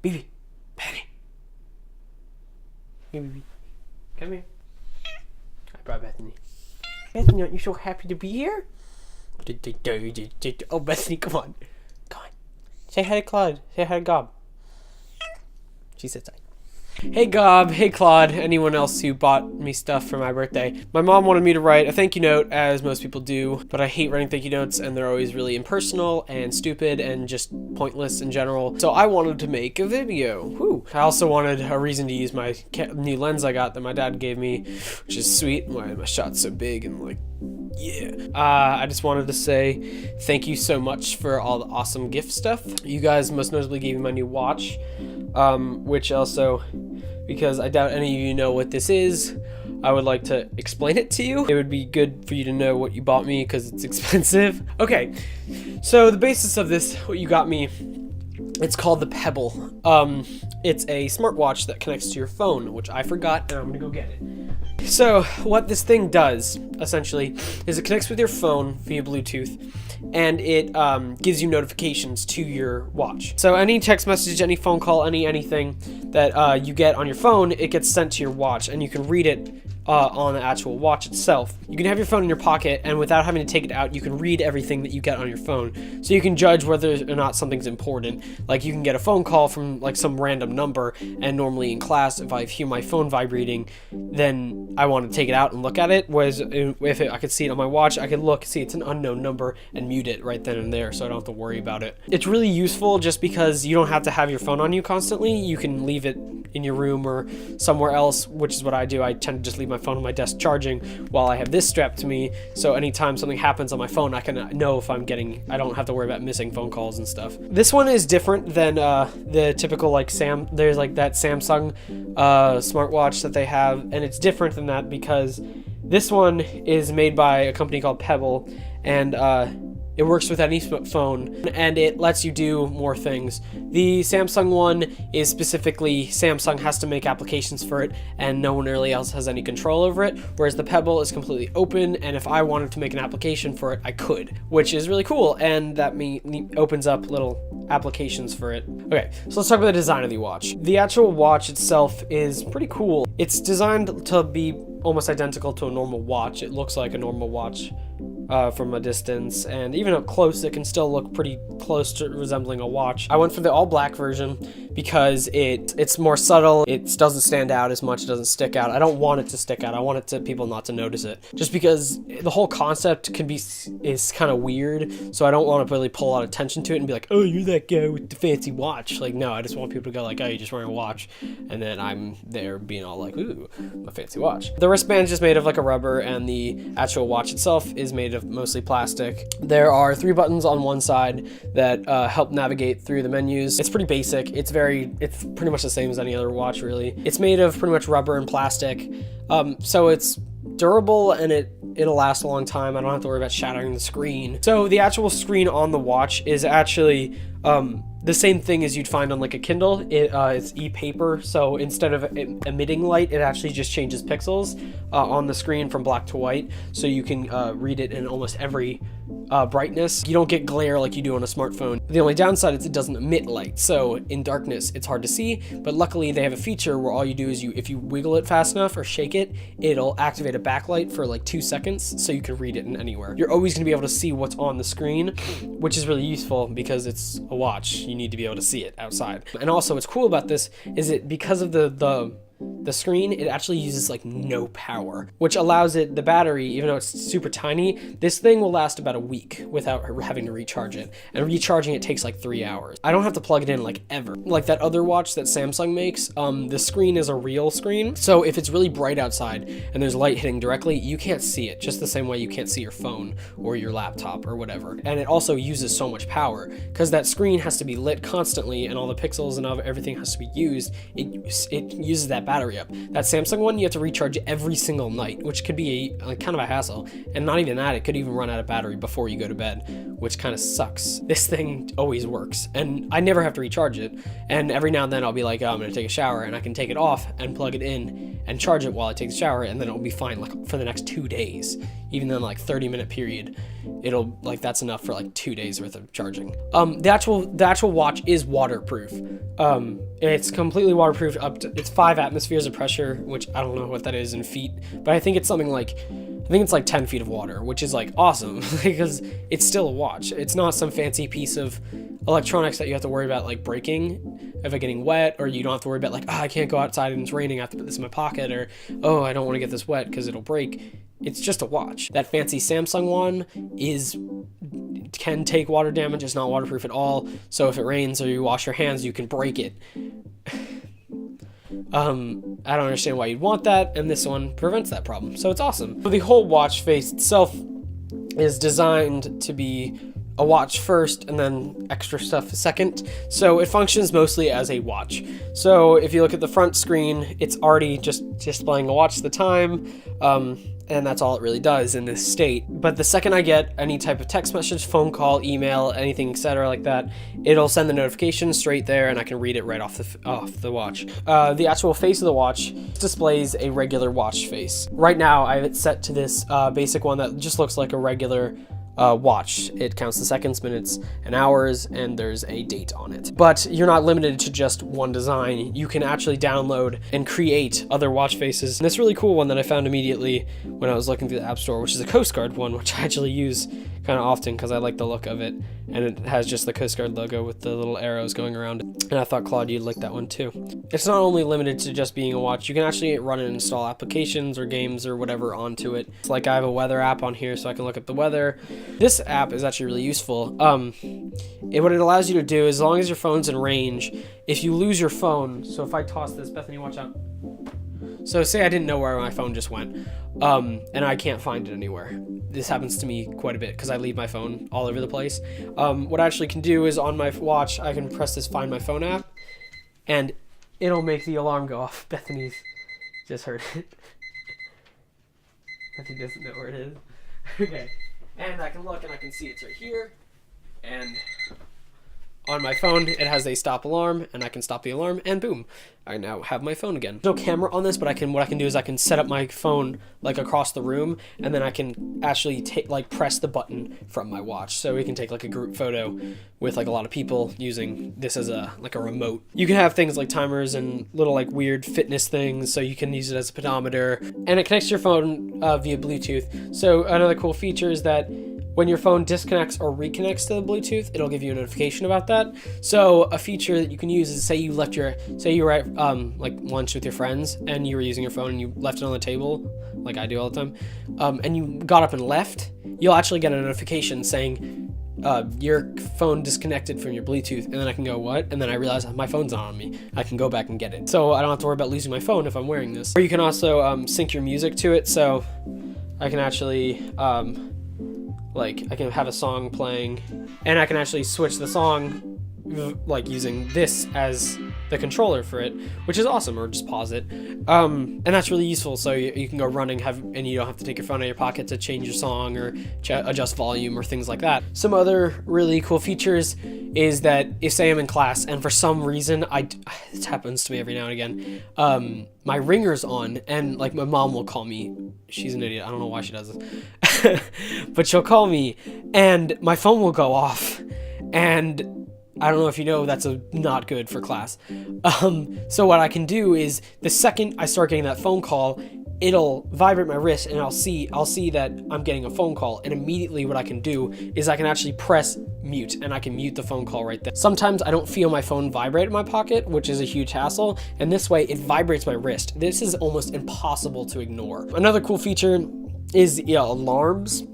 Baby, Penny. Hey, baby. Come here. I brought Bethany. Bethany, aren't you so happy to be here? Oh, Bethany, come on. Come on. Say hi to Claude. Say hi to Gob. She sits tight. Hey Gob, hey Claude, anyone else who bought me stuff for my birthday. My mom wanted me to write a thank you note, as most people do, but I hate writing thank you notes and they're always really impersonal and stupid and just pointless in general. So I wanted to make a video. Whew. I also wanted a reason to use my new lens I got that my dad gave me, which is sweet. Why my shot's so big and like, yeah. I just wanted to say thank you so much for all the awesome gift stuff. You guys most notably gave me my new watch, which also, because I doubt any of you know what this is, I would like to explain it to you. It would be good for you to know what you bought me because it's expensive. Okay, so the basis of this, what you got me, it's called the Pebble. It's a smartwatch that connects to your phone, which I forgot, and I'm gonna go get it. So what this thing does, essentially, is it connects with your phone via Bluetooth, and it gives you notifications to your watch. So any text message, any phone call, anything that you get on your phone, it gets sent to your watch, and you can read it on the actual watch itself. You can have your phone in your pocket, and without having to take it out, you can read everything that you get on your phone. So you can judge whether or not something's important. Like you can get a phone call from like some random number, and normally in class, if I hear my phone vibrating, then I want to take it out and look at it. Whereas if I could see it on my watch, I could look, see it's an unknown number, and mute it right then and there, so I don't have to worry about it. It's really useful just because you don't have to have your phone on you constantly. You can leave it in your room or somewhere else, which is what I do. I tend to just leave my phone on my desk charging while I have this strapped to me, so anytime something happens on my phone, I can know if I don't have to worry about missing phone calls and stuff. This one is different than the typical like there's like that Samsung smartwatch that they have, and it's different than that because this one is made by a company called Pebble, and it works with any phone, and it lets you do more things. The Samsung one is specifically, Samsung has to make applications for it, and no one really else has any control over it, whereas the Pebble is completely open, and if I wanted to make an application for it, I could, which is really cool, and that opens up little applications for it. Okay, so let's talk about the design of the watch. The actual watch itself is pretty cool. It's designed to be almost identical to a normal watch. It looks like a normal watch from a distance, and even up close it can still look pretty close to resembling a watch. I went for the all black version because it's more subtle. It doesn't stand out as much. It doesn't stick out. I don't want it to stick out. I want it to people not to notice it, just because the whole concept is kind of weird, so I don't want to really pull a lot of attention to it and be like, oh, you're that guy with the fancy watch. Like, no, I just want people to go like, oh, you're just wearing a watch, and then I'm there being all like, ooh, my fancy watch. The wristband is just made of like a rubber, and the actual watch itself is made of mostly plastic. There are 3 buttons on one side that help navigate through the menus. It's pretty basic. It's pretty much the same as any other watch, really. It's made of pretty much rubber and plastic, so it's durable, and it'll last a long time. I don't have to worry about shattering the screen. So the actual screen on the watch is actually the same thing as you'd find on like a Kindle. It's e-paper, so instead of emitting light, it actually just changes pixels on the screen from black to white, so you can read it in almost every brightness. You don't get glare like you do on a smartphone. The only downside is it doesn't emit light, so in darkness it's hard to see, but luckily they have a feature where all you do is if you wiggle it fast enough or shake it, it'll activate a backlight for like 2 seconds, so you can read it in anywhere. You're always going to be able to see what's on the screen, which is really useful because it's a watch. You need to be able to see it outside. And also what's cool about this is because of the screen, it actually uses like no power, which allows the battery, even though it's super tiny, this thing will last about a week without having to recharge it, and recharging it takes like 3 hours. I don't have to plug it in like ever. Like that other watch that Samsung makes, the screen is a real screen, so if it's really bright outside and there's light hitting directly, you can't see it, just the same way you can't see your phone or your laptop or whatever. And it also uses so much power because that screen has to be lit constantly, and all the pixels and everything has to be used. It uses that that battery up. That Samsung one, you have to recharge every single night, which could be kind of a hassle. And not even that, it could even run out of battery before you go to bed, which kind of sucks. This thing always works, and I never have to recharge it. And every now and then I'll be like, oh, I'm gonna take a shower, and I can take it off and plug it in and charge it while I take the shower, and then it'll be fine like for the next 2 days. Even then, like 30-minute period, it'll like that's enough for like 2 days worth of charging. The actual watch is waterproof. It's completely waterproof up to, it's 5 atmospheres of pressure, which I don't know what that is in feet, but I think it's something like, I think it's like 10 feet of water, which is like awesome because it's still a watch. It's not some fancy piece of electronics that you have to worry about like breaking if it getting wet, or you don't have to worry about like, oh, I can't go outside and it's raining, I have to put this in my pocket, or oh, I don't want to get this wet because it'll break. It's just a watch. That fancy Samsung one can take water damage. It's not waterproof at all. So if it rains or you wash your hands, you can break it. I don't understand why you'd want that, and this one prevents that problem. So it's awesome. So the whole watch face itself is designed to be a watch first and then extra stuff second. So it functions mostly as a watch. So if you look at the front screen, it's already just displaying a watch, the time, and that's all it really does in this state. But the second I get any type of text message, phone call, email, anything, etc. like that, it'll send the notification straight there, and I can read it right off the watch. The actual face of the watch displays a regular watch face. Right now, I have it set to this basic one that just looks like a regular watch. It counts the seconds, minutes, and hours, and there's a date on it. But you're not limited to just one design. You can actually download and create other watch faces. And this really cool one that I found immediately when I was looking through the App Store, which is a Coast Guard one, which I actually use kind of often because I like the look of it, and it has just the Coast Guard logo with the little arrows going around it. And I thought, Claude, you'd like that one too. It's not only limited to just being a watch, you can actually run and install applications or games or whatever onto it. It's like I have a weather app on here so I can look at the weather. This app is actually really useful. What it allows you to do, as long as your phone's in range, if you lose your phone, so if I toss this, Bethany, watch out. So say I didn't know where my phone just went, and I can't find it anywhere. This happens to me quite a bit because I leave my phone all over the place. What I actually can do is on my watch, I can press this Find My Phone app, and it'll make the alarm go off. Bethany's just heard it. Bethany doesn't know where it is. Okay, and I can look and I can see it's right here, and on my phone, it has a stop alarm, and I can stop the alarm, and boom, I now have my phone again. No camera on this, but what I can do is I can set up my phone like across the room, and then I can actually press the button from my watch. So we can take like a group photo with like a lot of people using this as a remote. You can have things like timers and little like weird fitness things, so you can use it as a pedometer, and it connects to your phone via Bluetooth. So another cool feature is that when your phone disconnects or reconnects to the Bluetooth, it'll give you a notification about that. So a feature that you can use is say you were at like lunch with your friends and you were using your phone and you left it on the table, like I do all the time, and you got up and left, you'll actually get a notification saying your phone disconnected from your Bluetooth, and then I can go, what? And then I realize my phone's not on me. I can go back and get it. So I don't have to worry about losing my phone if I'm wearing this. Or you can also sync your music to it, so I can actually I can have a song playing, and I can actually switch the song like using this as the controller for it, which is awesome, or just pause it. And that's really useful, so you can go running and you don't have to take your phone out of your pocket to change your song or adjust volume or things like that. Some other really cool features is that if say I'm in class and for some reason this happens to me every now and again, my ringer's on and like my mom will call me. She's an idiot, I don't know why she does this. But she'll call me and my phone will go off, and I don't know if you know, that's not good for class. So what I can do is the second I start getting that phone call, it'll vibrate my wrist and I'll see that I'm getting a phone call, and immediately what I can do is I can actually press mute and I can mute the phone call right there. Sometimes I don't feel my phone vibrate in my pocket, which is a huge hassle, and this way it vibrates my wrist. This is almost impossible to ignore. Another cool feature is alarms.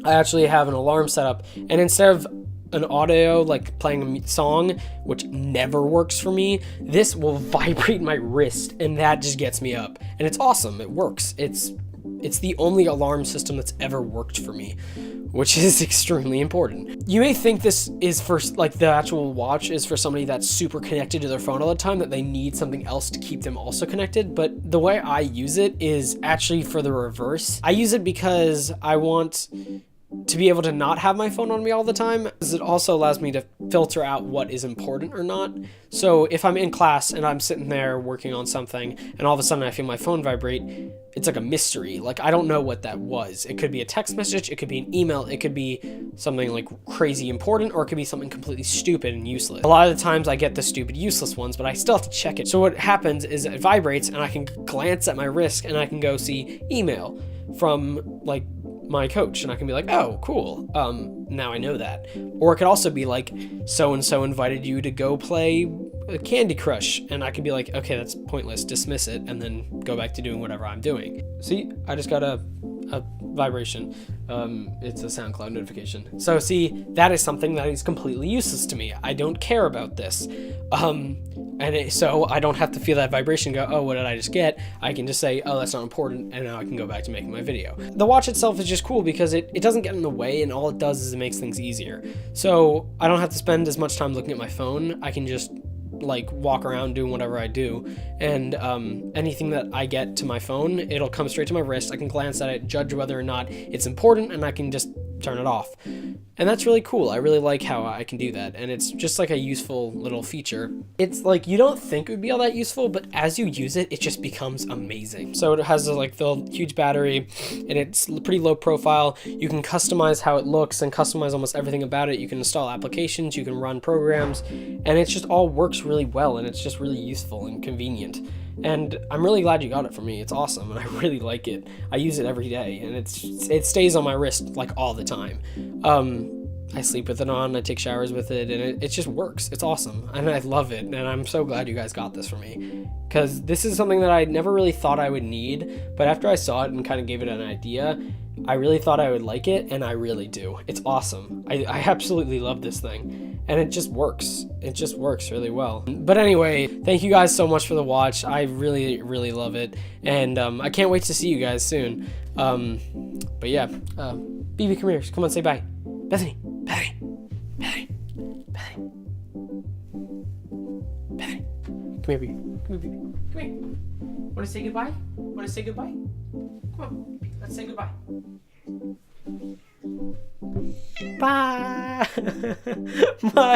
I actually have an alarm set up, and instead of an audio like playing a song, which never works for me, this will vibrate my wrist, and that just gets me up, and it's awesome. It works. It's the only alarm system that's ever worked for me, which is extremely important. You may think this is for, like, the actual watch is for somebody that's super connected to their phone all the time, that they need something else to keep them also connected, but the way I use it is actually for the reverse. I use it because I want to be able to not have my phone on me all the time, because it also allows me to filter out what is important or not. So if I'm in class and I'm sitting there working on something and all of a sudden I feel my phone vibrate, it's like a mystery. Like, I don't know what that was. It could be a text message, it could be an email, it could be something like crazy important, or it could be something completely stupid and useless. A lot of the times I get the stupid useless ones, but I still have to check it. So what happens is it vibrates and I can glance at my wrist and I can go see email from, like, my coach, and I can be like, oh, cool, now I know that. Or it could also be like, so-and-so invited you to go play Candy Crush, and I can be like, okay, that's pointless, dismiss it, and then go back to doing whatever I'm doing. See, I just got a vibration. It's a SoundCloud notification. So see, that is something that is completely useless to me. I don't care about this. So I don't have to feel that vibration and go, oh, what did I just get? I can just say, oh, that's not important, and now I can go back to making my video. The watch itself is just cool because it doesn't get in the way, and all it does is it makes things easier. So I don't have to spend as much time looking at my phone. I can just, like, walk around doing whatever I do, and anything that I get to my phone, it'll come straight to my wrist. I can glance at it, judge whether or not it's important, and I can just turn it off. And that's really cool. I really like how I can do that, and it's just like a useful little feature. It's like, you don't think it would be all that useful, but as you use it, it just becomes amazing. So it has like the huge battery, and it's pretty low profile. You can customize how it looks and customize almost everything about it. You can install applications, you can run programs, and it just all works really well, and it's just really useful and convenient. And I'm really glad you got it for me. It's awesome, and I really like it. I use it every day, and it stays on my wrist like all the time. I sleep with it on, I take showers with it, and it just works. It's awesome, and I love it, and I'm so glad you guys got this for me, because this is something that I never really thought I would need, but after I saw it and kind of gave it an idea, I really thought I would like it, and I really do. It's awesome. I absolutely love this thing, and it just works. It just works really well. But anyway, thank you guys so much for the watch. I really, really love it, and I can't wait to see you guys soon. But yeah, BB, come here. Come on, say bye. Bethany, Bethany, Bethany, Bethany, Bethany. Come here, baby. Come here, baby. Come here. Want to say goodbye? Want to say goodbye? Come on, let's say goodbye. Bye. Bye.